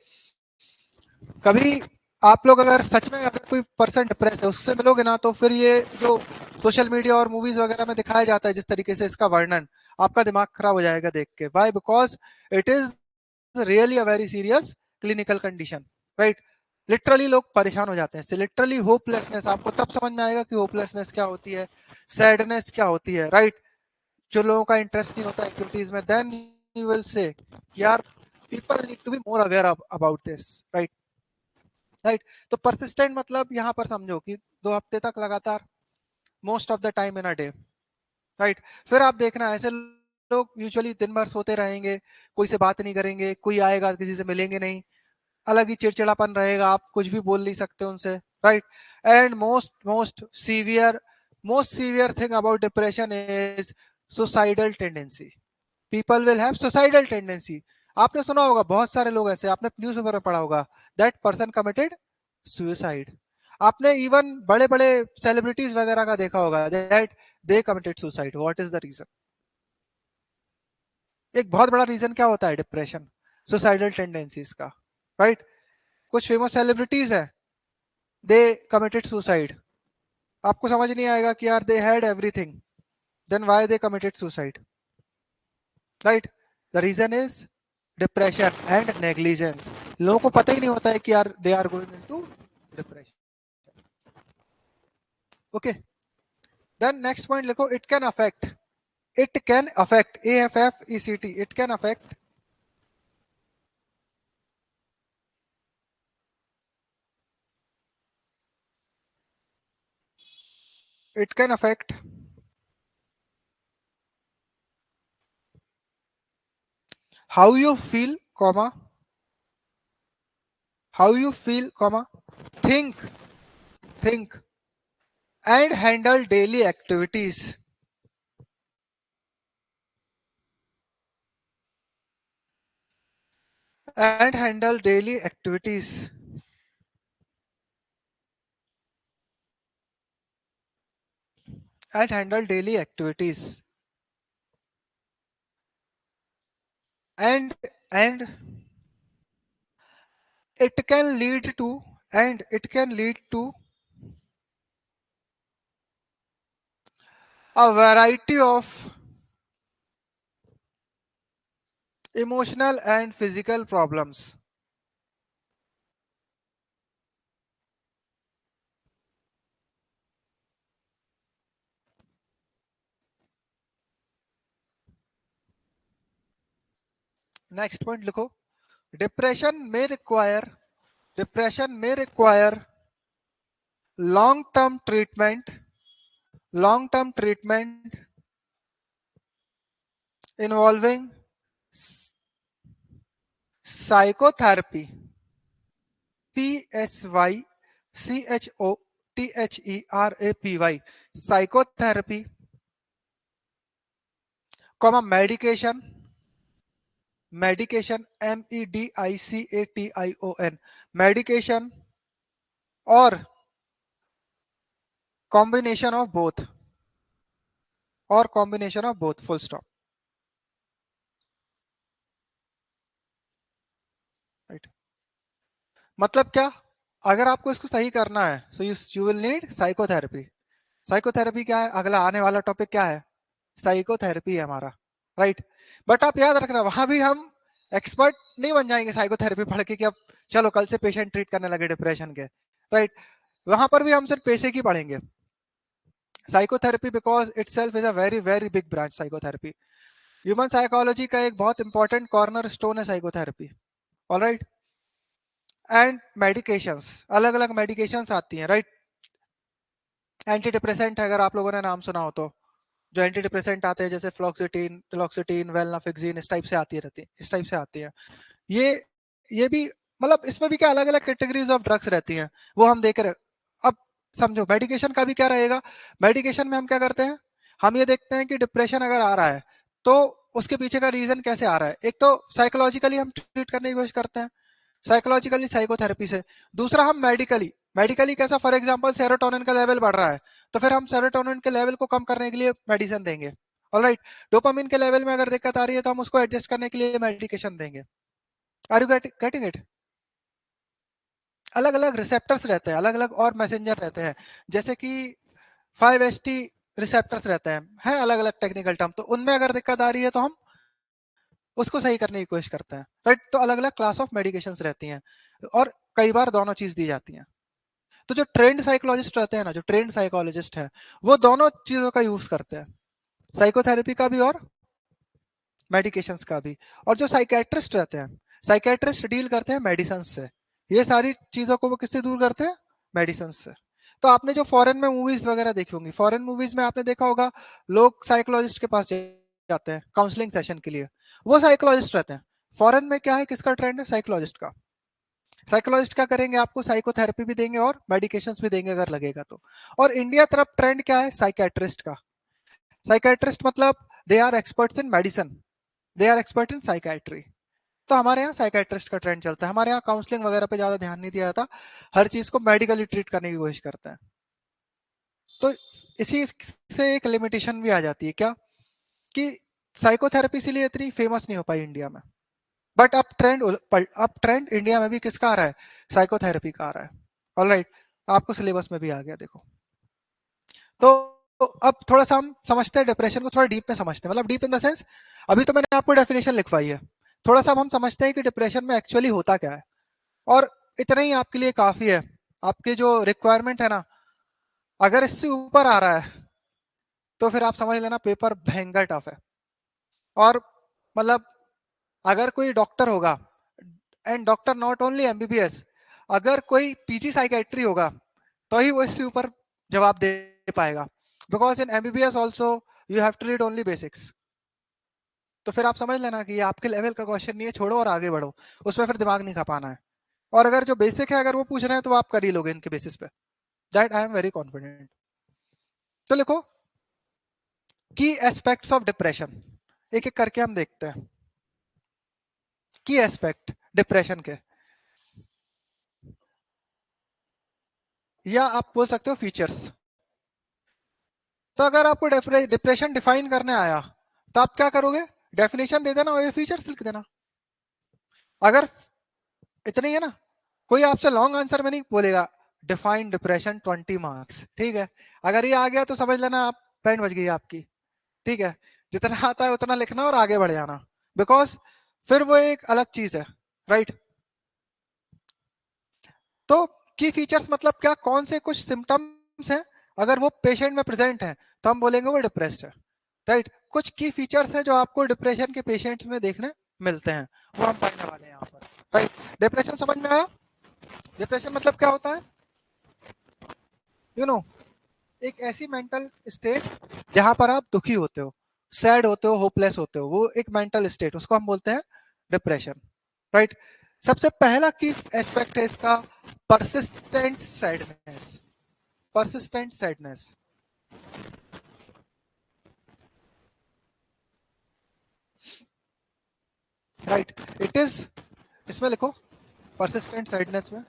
कभी आप लोग अगर सच में अगर कोई पर्सन डिप्रेस है उससे मिलोगे ना, तो फिर ये जो सोशल मीडिया और मूवीज वगैरह में दिखाया जाता है जिस तरीके से इसका वर्णन, आपका दिमाग खराब हो जाएगा देख के। Why? Because it is really a very serious clinical condition, right. Literally लोग परेशान हो जाते हैं इससे, लिटरली होपलेसनेस, आपको तब समझ में आएगा कि होपलेसनेस क्या होती है, सैडनेस क्या होती है, राइट। जो लोगों का इंटरेस्ट नहीं होता एक्टिविटीज में, देन यू विल से यार people need to be more aware about this, right, right. तो परसिस्टेंट मतलब यहाँ पर समझो कि 2 हफ्ते तक लगातार, most of the time in a day, right. फिर आप देखना ऐसे लोग यूजुअली दिन भर सोते रहेंगे, कोई से बात नहीं करेंगे, कोई आएगा किसी से मिलेंगे नहीं, अलग ही चिड़चिड़ापन रहेगा, आप कुछ भी बोल नहीं सकते उनसे, right. And most severe thing about depression is suicidal tendency. People will have suicidal tendency. आपने सुना होगा बहुत सारे लोग ऐसे, आपने न्यूज पेपर में पढ़ा होगा, दैट पर्सन कमिटेड सुसाइड। आपने इवन बड़े बड़े सेलिब्रिटीज वगैरह का देखा होगा that they committed suicide. What is the reason? एक बहुत बड़ा रीजन क्या होता है डिप्रेशन, सुसाइडल टेंडेंसीज का, राइट। कुछ फेमस सेलिब्रिटीज है, दे कमिटेड सुसाइड, आपको समझ नहीं आएगा कि यार they had everything, then why they committed suicide, right. The reason is depression and negligence. लोगों को पता ही नहीं होता है कि यार they are going into depression. Okay, then next point लिखो, it can affect, AFFECT, it can affect it can affect how you feel, comma, how you feel, comma, think think and handle daily activities, and handle daily activities and handle daily activities and and it can lead to it can lead to a variety of emotional and physical problems. Next point लिखो, depression may require depression may require long term treatment long term treatment involving psychotherapy, PSYCHOTHERAPY, psychotherapy, comma, medication, MEDICATION, medication, or combination of both, full stop, right। मतलब क्या? अगर आपको इसको सही करना है so you will need psychotherapy. Psychotherapy क्या है? अगला आने वाला टॉपिक क्या है? साइकोथेरेपी है हमारा, राइट। बट आप याद रखना वहां भी हम एक्सपर्ट नहीं बन जाएंगे साइकोथेरेपी पढ़ के कि अब चलो कल से पेशेंट ट्रीट करने लगे डिप्रेशन के, राइट? वहां पर भी हम सिर्फ पैसे की पढ़ेंगे। Psychotherapy because itself is a very very big branch psychotherapy. Human psychology का एक बहुत इंपॉर्टेंट कॉर्नर स्टोन है साइकोथेरेपी। ऑलराइट। एंड मेडिकेशंस, अलग अलग मेडिकेशंस आती हैं, राइट? एंटी डिप्रेसेंट अगर आप लोगों ने नाम सुना हो तो, जो एंटी डिप्रेसेंट आते हैं जैसे फ्लोक्सिटिन, टिलोक्सिटिन, वेलनाफिक्सिन, इस टाइप से आती रहती है, इस टाइप से आती है। ये ये भी मतलब इसमें भी क्या अलग अलग कैटेगरीज ऑफ ड्रग्स रहती हैं, वो हम देख रहे। अब समझो मेडिकेशन का भी क्या रहेगा। मेडिकेशन में हम क्या करते हैं, हम ये देखते हैं कि डिप्रेशन अगर आ रहा है तो उसके पीछे का रीजन कैसे आ रहा है। एक तो साइकोलॉजिकली हम ट्रीट करने की कोशिश करते हैं, साइकोलॉजिकली साइकोथेरेपी से। दूसरा हम मेडिकली, मेडिकली कैसा, फॉर एग्जांपल सेरोटोनिन का लेवल बढ़ रहा है तो फिर हम सेरोटोनिन के लेवल को कम करने के लिए मेडिसिन देंगे। ऑलराइट। डोपामिन के लेवल में अगर दिक्कत आ रही है तो हम उसको एडजस्ट करने के लिए मेडिकेशन देंगे। Are you getting it? अलग अलग रिसेप्टर्स रहते हैं, अलग अलग और मैसेंजर रहते हैं, जैसे कि 5HT रिसेप्टर्स रहते हैं अलग अलग टेक्निकल टर्म। तो उनमें अगर दिक्कत आ रही है तो हम उसको सही करने की कोशिश करते हैं, राइट? तो अलग अलग क्लास ऑफ मेडिकेशंस रहती हैं और कई बार दोनों चीज दी जाती हैं। तो जो ट्रेंड साइकोलॉजिस्ट रहते हैं ना, जो ट्रेंड साइकोलॉजिस्ट है, वो दोनों चीजों का यूज करते हैं, साइकोथेरेपी का भी और मेडिकेशंस का भी। और जो साइकेट्रिस्ट रहते हैं, साइकेट्रिस्ट डील करते हैं मेडिसिन से। ये सारी चीजों को वो किससे दूर करते हैं? मेडिसिन से। तो आपने जो फॉरेन में मूवीज वगैरह देखी होंगी, फॉरेन मूवीज में आपने देखा होगा लोग साइकोलॉजिस्ट के पास जाते हैं काउंसलिंग सेशन के लिए, वो साइकोलॉजिस्ट रहते हैं। फॉरेन में क्या है, किसका ट्रेंड है? साइकोलॉजिस्ट का। साइकोलॉजिस्ट क्या करेंगे, आपको साइकोथेरेपी भी देंगे और मेडिकेशंस भी देंगे अगर लगेगा तो। और इंडिया तरफ ट्रेंड क्या है? साइकेट्रिस्ट का। साइकेट्रिस्ट मतलब they are experts in medicine, they are expert in psychiatry. तो हमारे यहाँ साइकेट्रिस्ट का ट्रेंड चलता है, हमारे यहाँ काउंसलिंग वगैरह पे ज्यादा ध्यान नहीं दिया जाता, हर चीज को मेडिकली ट्रीट करने की कोशिश करते हैं। तो इसी से एक लिमिटेशन भी आ जाती है क्या, कि साइकोथेरेपी इसीलिए इतनी फेमस नहीं हो पाई इंडिया में। बट अब ट्रेंड इंडिया में भी किसका आ रहा है? साइकोथेरेपी का आ रहा है। ऑलराइट। आपको सिलेबस में भी आ गया देखो। तो अब थोड़ा सा हम समझते हैं डिप्रेशन को, थोड़ा डीप में समझते हैं, मतलब डीप इन द सेंस, अभी तो मैंने आपको डेफिनेशन लिखवाई है, थोड़ा सा अब हम समझते हैं कि डिप्रेशन में एक्चुअली होता क्या है। और इतना ही आपके लिए काफी है। आपके जो रिक्वायरमेंट है ना, अगर इससे ऊपर आ रहा है तो फिर आप समझ लेना पेपर भयंकर टफ है। और मतलब अगर कोई डॉक्टर होगा, and doctor not only MBBS, अगर कोई पीजी साइकेट्री होगा तो ही वो इससे ऊपर जवाब दे पाएगा। Because in MBBS also you have to read only basics. तो फिर आप समझ लेना कि ये आपके लेवल का क्वेश्चन नहीं है, छोड़ो और आगे बढ़ो, उसमें फिर दिमाग नहीं खपाना है। और अगर जो बेसिक है अगर वो पूछ रहे हैं तो आप कर ही लोगे इनके बेसिस पे, that I am very confident. तो लिखो की एस्पेक्ट्स ऑफ डिप्रेशन, एक एक करके हम देखते हैं की एस्पेक्ट डिप्रेशन के, या आप बोल सकते हो फीचर्स। तो अगर आपको डिप्रेशन डिफाइन करने आया तो आप क्या करोगे, डेफिनेशन दे देना और ये फीचर्स लिख देना। अगर इतने ही है ना, कोई आपसे लॉन्ग आंसर में नहीं बोलेगा डिफाइन डिप्रेशन 20 मार्क्स, ठीक है? अगर ये आ गया तो समझ लेना आप बैंड बज गई आपकी, ठीक है? जितना आता है उतना लिखना और आगे बढ़ जाना, बिकॉज फिर वो एक अलग चीज है, राइट? तो की फीचर्स मतलब क्या, कौन से कुछ सिम्टम्स हैं, अगर वो पेशेंट में प्रेजेंट है तो हम बोलेंगे वो डिप्रेस्ड है, राइट? कुछ की फीचर्स हैं जो आपको डिप्रेशन के पेशेंट्स में देखने मिलते हैं, वो हम पढ़ने वाले हैं यहाँ पर, राइट? डिप्रेशन समझ में आया? डिप्रेशन मतलब क्या होता है, यू नो, एक ऐसी मेंटल स्टेट जहां पर आप दुखी होते हो, सैड होते हो, होपलेस होते हो, वो एक मेंटल स्टेट, उसको हम बोलते हैं डिप्रेशन, राइट? सबसे पहला की एस्पेक्ट है इसका persistent sadness. Persistent sadness, right? It is, इसमें लिखो परसिस्टेंट सैडनेस में,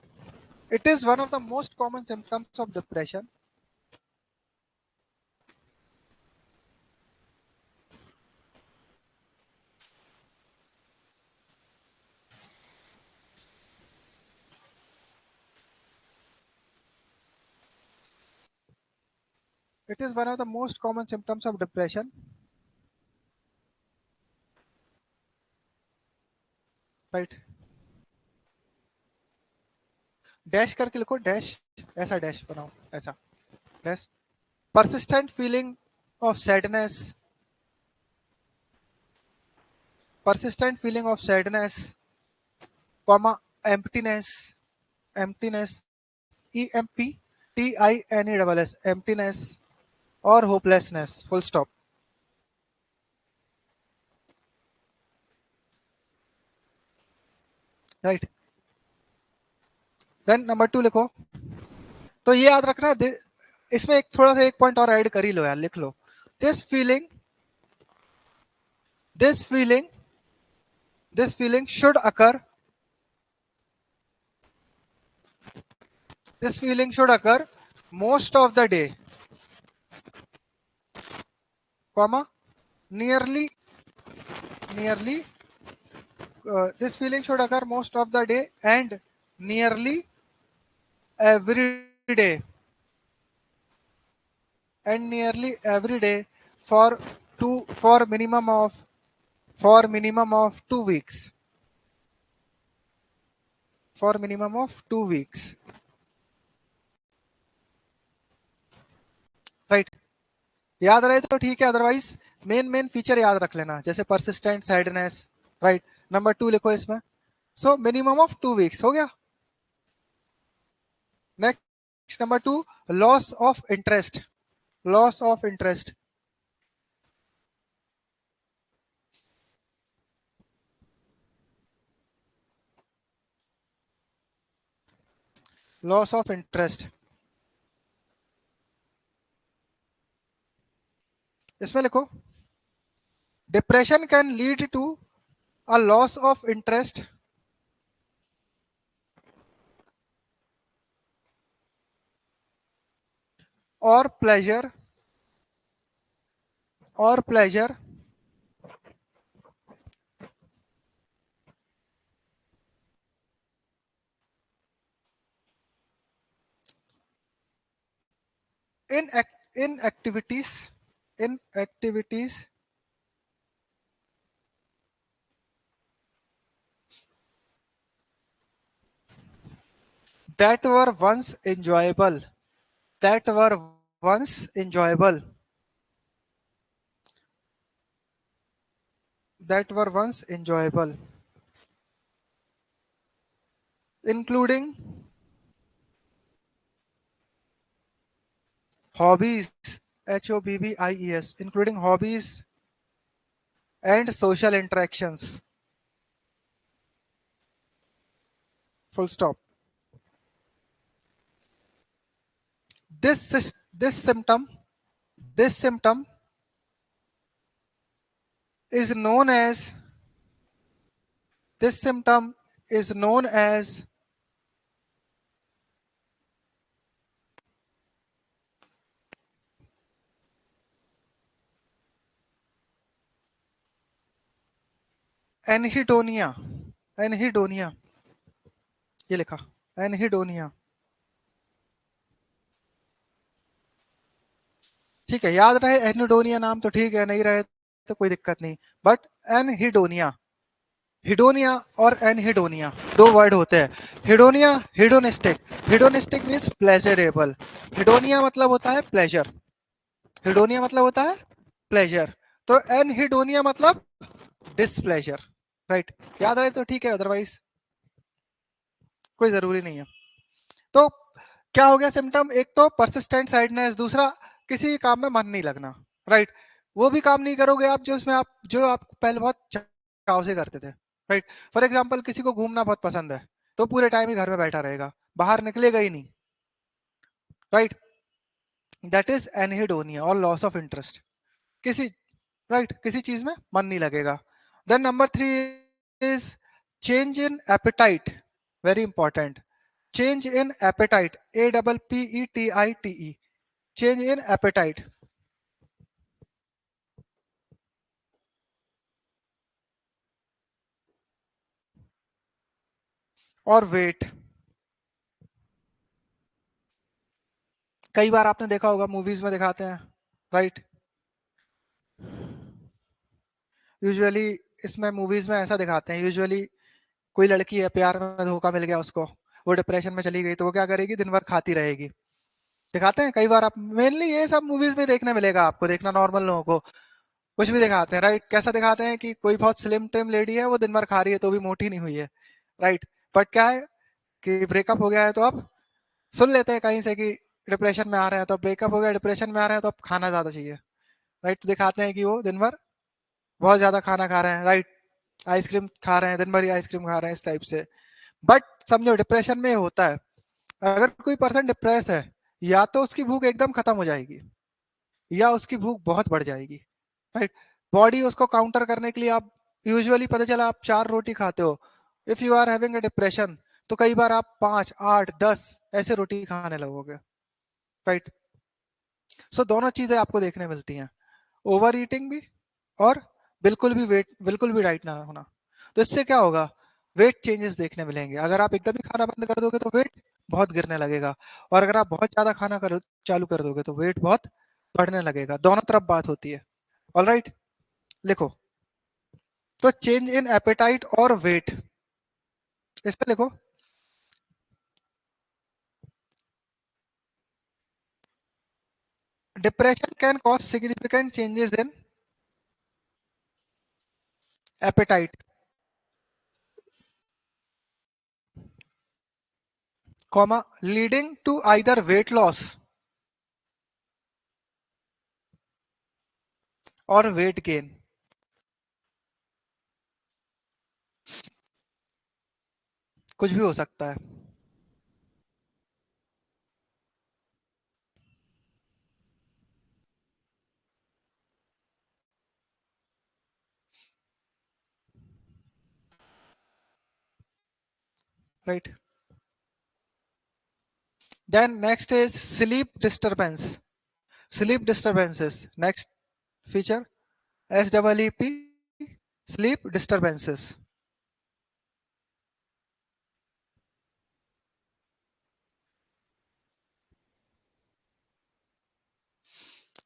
it is one of the most common symptoms of depression. It is one of the most common symptoms of depression. Right, dash करके लिखो, dash, ऐसा dash बनाओ, ऐसा dash. persistent feeling of sadness, persistent feeling of sadness, comma, emptiness, emptiness, EMPTINESS, emptiness or hopelessness, full stop. Right, then number 2 लिखो। तो ये याद रखना, इसमें एक थोड़ा सा एक पॉइंट और ऐड कर ही लो यार, लिख लो। This feeling, this feeling, this feeling should occur, this feeling should occur most of the day, comma, nearly, nearly, this feeling should occur most of the day and nearly every day, and nearly every day for two, for minimum of, for minimum of 2 weeks, for minimum of 2 weeks, right. याद रहे तो ठीक है, otherwise main main feature याद रख लेना, जैसे persistent sadness, right. Number 2 लिखो इसमें, सो मिनिमम ऑफ 2 weeks हो गया। Next number 2, loss of interest, loss of interest, loss of interest, इसमें लिखो, depression can lead to a loss of interest और प्लेजर, और pleasure in in activities, in activities that were once enjoyable, that were once enjoyable, that were once enjoyable, including hobbies, HOBBIES, including hobbies and social interactions, full stop. This symptom, this symptom is known as, this symptom is known as एनहिडोनिया, एनहिडोनिया, ये लिखा, एनहिडोनिया, ठीक है। याद रहे एनहिडोनिया नाम तो ठीक है, नहीं रहे तो कोई दिक्कत नहीं, बट एनहिडोनिया, हिडोनिया और एनहिडोनिया दो वर्ड होते हैं। हिडोनिया, हिडोनिस्टिक, हिडोनिस्टिक मीन्स प्लेजरेबल, हिडोनिया मतलब होता है प्लेजर, हिडोनिया मतलब होता है प्लेजर, तो एनहिडोनिया मतलब डिसप्लेजर, राइट। याद रहे तो ठीक है, अदरवाइज कोई जरूरी नहीं है। तो क्या हो गया सिम्टम, एक तो परसिस्टेंट सैडनेस, दूसरा किसी काम में मन नहीं लगना, राइट। वो भी काम नहीं करोगे आप जो उसमें आप, जो आप पहले बहुत चाव से करते थे, राइट। फॉर एग्जाम्पल किसी को घूमना बहुत पसंद है, तो पूरे टाइम ही घर में बैठा रहेगा, बाहर निकलेगा ही नहीं, राइट। दैट इज एनहिडोनिया और लॉस ऑफ इंटरेस्ट, किसी, राइट, किसी चीज में मन नहीं लगेगा। Then number 3 is change in appetite, very important, change in appetite, APPETITE, change in appetite, और वेट। कई बार आपने देखा होगा मूवीज में दिखाते हैं, राइट, यूजुअली इसमें मूवीज में ऐसा दिखाते हैं यूजुअली कोई लड़की है, प्यार में धोखा मिल गया उसको, वो डिप्रेशन में चली गई, तो वो क्या करेगी, दिन भर खाती रहेगी। दिखाते हैं कई बार, आप मेनली ये सब मूवीज में देखने मिलेगा आपको, देखना नॉर्मल लोगों को कुछ भी दिखाते हैं, राइट। कैसा दिखाते हैं कि कोई बहुत स्लिम ट्रिम लेडी है, वो दिन भर खा रही है तो भी मोटी नहीं हुई है, राइट। बट क्या है कि ब्रेकअप हो गया है, तो अब सुन लेते हैं कहीं से कि डिप्रेशन में आ रहे हैं, तो ब्रेकअप हो गया, डिप्रेशन में आ रहे हैं, तो अब खाना ज्यादा चाहिए, राइट। तो दिखाते हैं कि वो दिन भर बहुत ज्यादा खाना खा रहे हैं, राइट। आइसक्रीम खा रहे हैं, दिन भर ही आइसक्रीम खा रहे हैं, इस टाइप से। बट समझो डिप्रेशन में होता है, अगर कोई पर्सन डिप्रेस है, या तो उसकी भूख एकदम खत्म हो जाएगी, या उसकी भूख बहुत बढ़ जाएगी, राइट। बॉडी उसको काउंटर करने के लिए, आप यूजुअली पता चला आप 4 रोटी खाते हो, if you are having a depression, तो कई बार आप 5, 8, 10 ऐसे रोटी खाने लगोगे, राइट। सो दोनों चीजें आपको देखने मिलती हैं, ओवर ईटिंग भी, और बिल्कुल भी डाइट ना होना। तो इससे क्या होगा, वेट चेंजेस देखने मिलेंगे। अगर आप एकदम ही खाना बंद कर दोगे तो वेट बहुत गिरने लगेगा, और अगर आप बहुत ज्यादा चालू कर दोगे तो वेट बहुत बढ़ने लगेगा। दोनों तरफ बात होती है, ऑलराइट। लिखो, तो चेंज इन एपेटाइट और वेट, इस पे लिखो। Depression can cause significant changes in appetite, comma, leading to either weight loss और वेट गेन। कुछ भी हो सकता है, right. Then next is sleep disturbance, sleep disturbances, next feature, SEEP, sleep disturbances.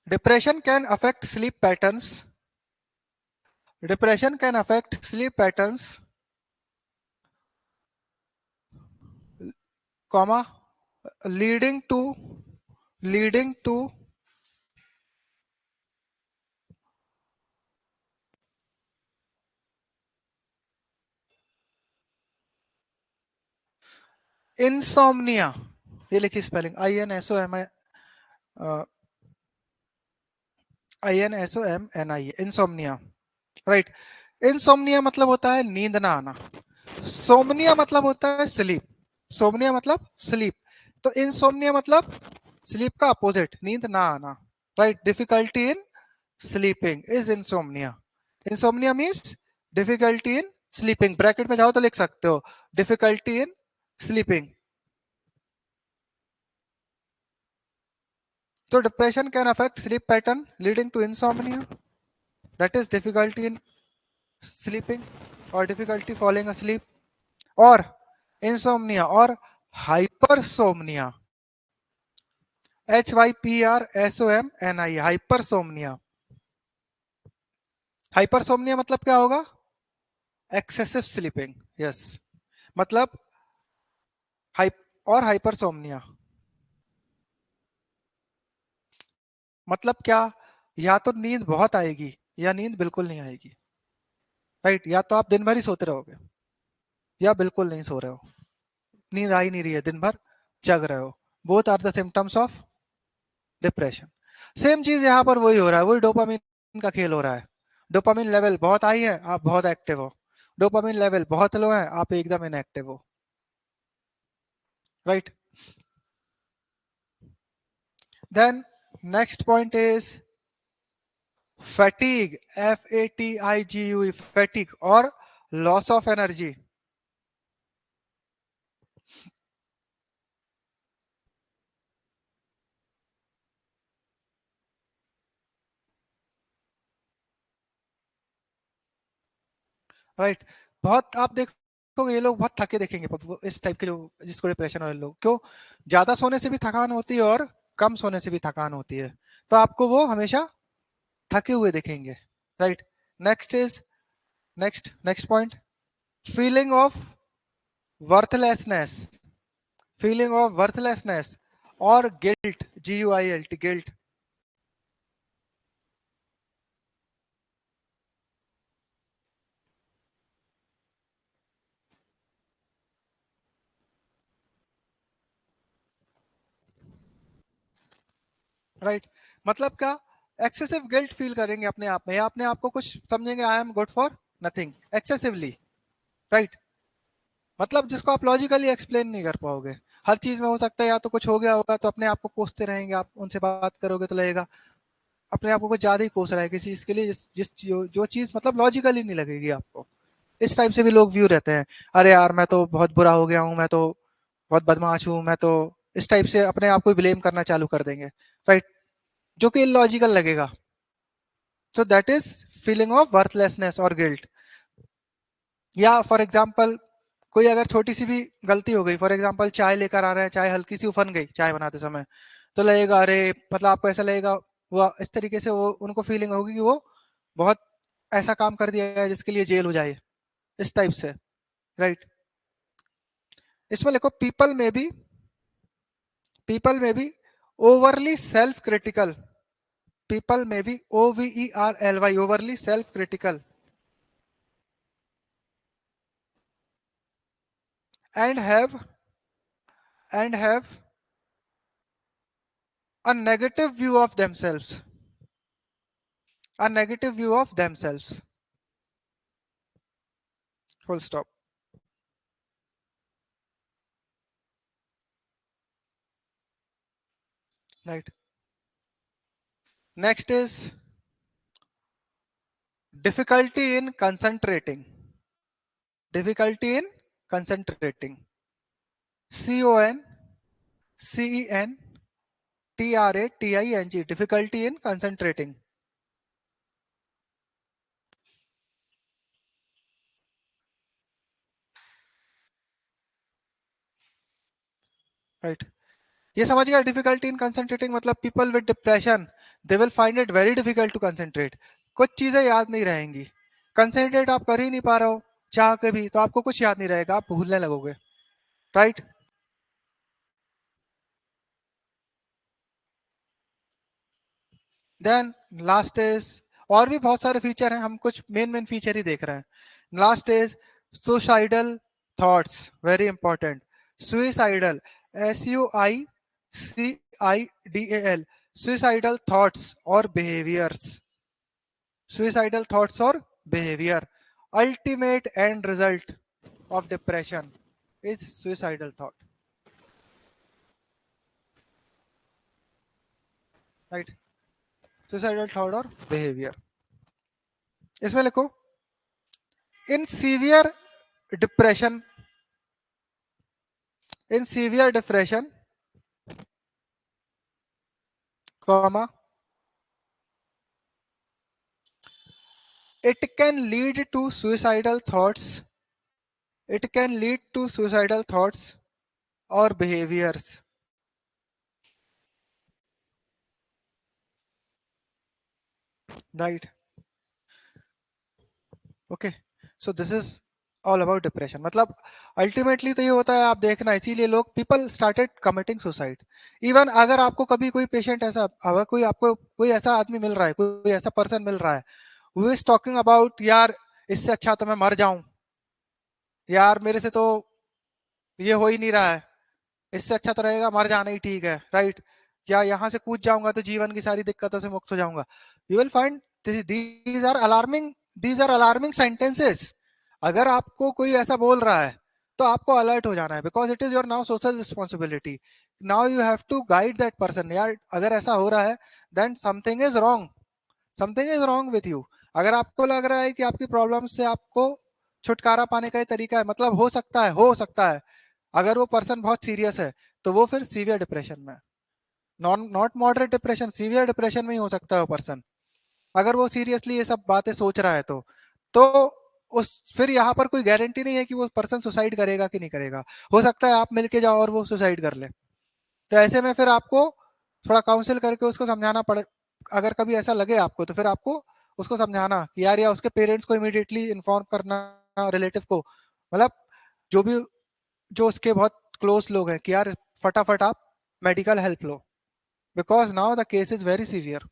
Depression can affect sleep patterns, depression can affect sleep patterns, comma, leading to leading to insomnia. ये लिखी spelling, INSOMNIA, insomnia, right. Insomnia मतलब होता है नींद ना आना, सोमनिया मतलब होता है स्लीप, सोमनिया मतलब स्लीप, तो इंसोम्निया मतलब स्लीप का अपोजिट, नींद ना आना, right. Difficulty in sleeping is insomnia, insomnia means difficulty in sleeping, bracket में जाओ तो लिख सकते हो डिफिकल्टी इन स्लीपिंग। तो depression can affect sleep pattern leading to insomnia, that is difficulty in sleeping और डिफिकल्टी फॉलिंग asleep, और insomnia और हाइपरसोमनिया, HYPRSOMNIA, हाइपरसोमनिया। हाइपरसोमनिया मतलब क्या होगा, एक्सेसिव स्लीपिंग, यस। मतलब हाइप और हाइपरसोमनिया मतलब क्या, या तो नींद बहुत आएगी या नींद बिल्कुल नहीं आएगी, राइट। या तो आप दिन भर ही सोते रहोगे, या बिल्कुल नहीं सो रहे हो, नींद आ ही नहीं रही है, दिन भर जग रहे हो। Both are the symptoms of depression. Same चीज यहाँ पर वही हो रहा है, वही डोपामिन का खेल हो रहा है। डोपामिन लेवल बहुत हाई है, आप बहुत एक्टिव हो, डोपामिन लेवल बहुत लो है, आप एकदम इनएक्टिव हो, right. Then next point is fatigue, FATIGUE, fatigue और लॉस ऑफ एनर्जी, राइट। बहुत आप देखोगे ये लोग बहुत थके देखेंगे, इस टाइप के जो जिसको डिप्रेशन वाले लोग, क्यों, ज्यादा सोने से भी थकान होती है और कम सोने से भी थकान होती है, तो आपको वो हमेशा थके हुए दिखेंगे, right. Next is next next point, feeling of worthlessness, feeling of worthlessness और गिल्ट, GUILT, गिल्ट। राइट, मतलब क्या, एक्सेसिव गिल्ट फील करेंगे अपने आप में, या अपने आप को कुछ समझेंगे, I am good for nothing excessively. Right, मतलब जिसको आप लॉजिकली एक्सप्लेन नहीं कर पाओगे। हर चीज में हो सकता है या तो कुछ हो गया होगा तो अपने आप को कोसते रहेंगे, आप उनसे बात करोगे तो लगेगा अपने आप को कुछ ज्यादा ही कोस रहा है किसी चीज के लिए, जो चीज मतलब लॉजिकली नहीं लगेगी आपको। इस टाइप से भी लोग व्यू रहते हैं, अरे यार मैं तो बहुत बुरा हो गया हूँ, मैं तो बहुत बदमाश हूँ, मैं तो, इस टाइप से अपने आप को ब्लेम करना चालू कर देंगे। राइट, जो कि इलॉजिकल लगेगा। So that is feeling of worthlessness और गिल्ट। या फॉर एग्जाम्पल कोई अगर छोटी सी भी गलती हो गई, फॉर एग्जाम्पल चाय लेकर आ रहे हैं, चाय हल्की सी उफन गई चाय बनाते समय, तो लगेगा अरे, मतलब आपको ऐसा लगेगा, वो इस तरीके से वो उनको फीलिंग होगी कि वो बहुत ऐसा काम कर दिया है जिसके लिए जेल हो जाए, इस टाइप से। राइट, इसमें लिखो पीपल में भी ओवरली सेल्फ क्रिटिकल, पीपल में भी OVERLY, overly self critical and have a negative view of themselves, a negative view of themselves, full stop। Right, next is difficulty in concentrating, difficulty in concentrating, CONCENTRATING, difficulty in concentrating। Right, ये समझ गया, difficulty in concentrating मतलब people with depression they will find it very difficult to concentrate, कुछ चीजें याद नहीं रहेंगी, concentrate आप कर ही नहीं पा रहे हो चाह के भी, तो आपको कुछ याद नहीं रहेगा, आप भूलने लगोगे। राइट, देन लास्ट इज, और भी बहुत सारे फीचर हैं, हम कुछ मेन मेन फीचर ही देख रहे हैं। Last is suicidal thoughts, very important, suicidal, SUICIDAL, suicidal thoughts और behaviours, suicidal thoughts or behavior, ultimate end result of depression is suicidal thought। right, suicidal thought or behavior। इसमें लिखो, in severe depression, in severe depression comma, it can lead to suicidal thoughts, it can lead to suicidal thoughts or behaviors। right, okay, so this is all about depression. मतलब ultimately तो ये होता है, आप देखना, इसीलिए लोग people started committing suicide. Even अगर आपको कभी कोई पेशेंट ऐसा, अगर कोई आपको कोई ऐसा आदमी मिल रहा है, कोई ऐसा पर्सन मिल रहा है हु इज टॉकिंग अबाउट, यार इससे अच्छा तो मैं मर जाऊं, यार मेरे से तो ये हो ही नहीं रहा है, इससे अच्छा तो रहेगा मर जाना ही ठीक है। राइट, या यहाँ से कूद जाऊंगा तो जीवन की सारी दिक्कतों से मुक्त हो जाऊंगा। You will find these are alarming, these are alarming sentences. अगर आपको कोई ऐसा बोल रहा है तो आपको अलर्ट हो जाना है, because it is your now social responsibility. Now you have to guide that person, यार अगर ऐसा हो रहा है then something is wrong, something is wrong with you. अगर आपको लग रहा है कि आपकी प्रॉब्लम से आपको छुटकारा पाने का ही तरीका है, मतलब हो सकता है अगर वो पर्सन बहुत सीरियस है तो वो फिर सीवियर डिप्रेशन में, not moderate depression, severe depression में ही हो सकता है वो पर्सन, अगर वो सीरियसली ये सब बातें सोच रहा है तो उस फिर यहाँ पर कोई गारंटी नहीं है कि वो पर्सन सुसाइड करेगा कि नहीं करेगा। हो सकता है आप मिलके जाओ और वो सुसाइड कर ले, तो ऐसे में फिर आपको थोड़ा काउंसिल करके उसको समझाना पड़े। अगर कभी ऐसा लगे आपको तो फिर आपको उसको समझाना कि यार, या उसके पेरेंट्स को इमीडिएटली इन्फॉर्म करना, रिलेटिव को, मतलब जो भी जो उसके बहुत क्लोज लोग हैं कि यार फटाफट आप medical help low, because now the case is very severe.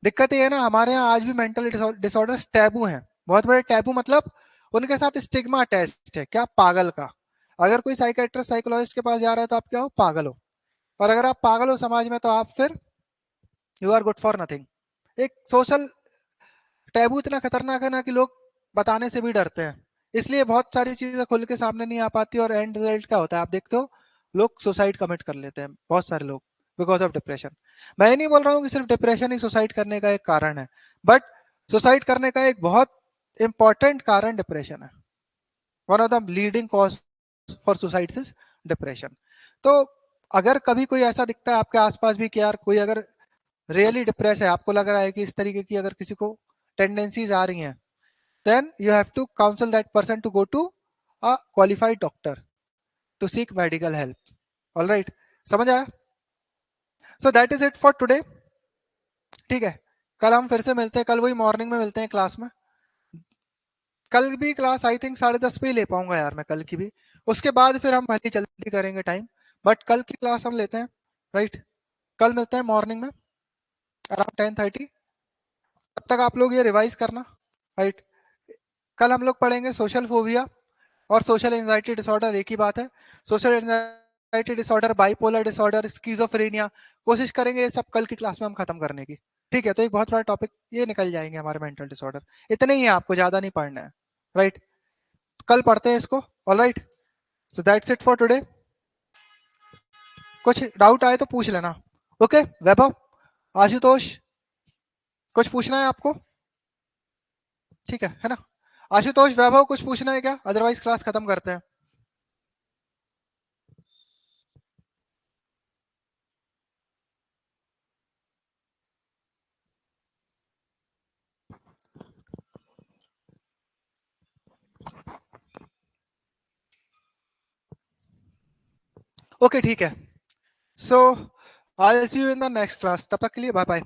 दिक्कत ये है ना, हमारे यहाँ आज भी मेंटल डिसऑर्डर्स टैबू हैं, बहुत बड़े टैबू, मतलब उनके साथ स्टिग्मा अटैच्ड है, क्या पागल का। अगर कोई साइकेट्रिस्ट साइकोलॉजिस्ट के पास जा रहा है तो आप क्या हो, पागल हो। और अगर आप पागल हो समाज में तो आप फिर you are good for nothing. एक सोशल टैबू इतना खतरनाक है ना कि लोग बताने से भी डरते हैं, इसलिए बहुत सारी चीजें खुल के सामने नहीं आ पाती, और एंड रिजल्ट क्या होता है आप देखते हो, लोग सुसाइड कमिट कर लेते हैं, बहुत सारे लोग, बिकॉज ऑफ डिप्रेशन। मैं ये नहीं बोल रहा हूँ कि सिर्फ डिप्रेशन ही सुसाइड करने का एक कारण है, बट सुसाइड करने का एक बहुत इंपॉर्टेंट कारण डिप्रेशन है। One of the leading cause for suicide is depression. तो अगर कभी कोई ऐसा दिखता है आपके आसपास भी कि यार कोई अगर रियली डिप्रेस है, आपको लग रहा है कि इस तरीके की अगर किसी को टेंडेंसीज आ रही हैं, then you have to counsel that person to go to a qualified doctor to seek medical help. All right, समझ आया? So that is it for today. ठीक है, कल हम फिर से मिलते हैं, कल वही मॉर्निंग में मिलते हैं क्लास में। कल भी क्लास आई थिंक 10:30 पे ही ले पाऊंगा यार मैं, कल की भी। उसके बाद फिर हम भले जल्दी करेंगे टाइम, बट कल की क्लास हम लेते हैं। राइट, कल मिलते हैं मॉर्निंग में अराउंड 10:30। तब तक आप लोग ये रिवाइज करना। राइट, कल हम लोग पढ़ेंगे सोशल फोबिया और सोशल एंजाइटी डिसऑर्डर, एक ही बात है। Social anxiety disorder, bipolar disorder, schizophrenia, कोशिश करेंगे ये सब कल की क्लास में हम खत्म करने की। ठीक है, तो एक बहुत बड़ा टॉपिक ये निकल जाएंगे हमारे मेंटल डिसऑर्डर। इतने ही है, आपको ज्यादा नहीं पढ़ना है। राइट, कल पढ़ते हैं इसको। Alright, so that's it for today. कुछ डाउट आए तो पूछ लेना। ओके वैभव, आशुतोष, कुछ पूछना है आपको? ठीक है ना? आशुतोष, वैभव, कुछ पूछना है क्या? अदरवाइज क्लास खत्म करते हैं। ओके ठीक है, so I will see you in the next class. तब तक के लिए बाय बाय।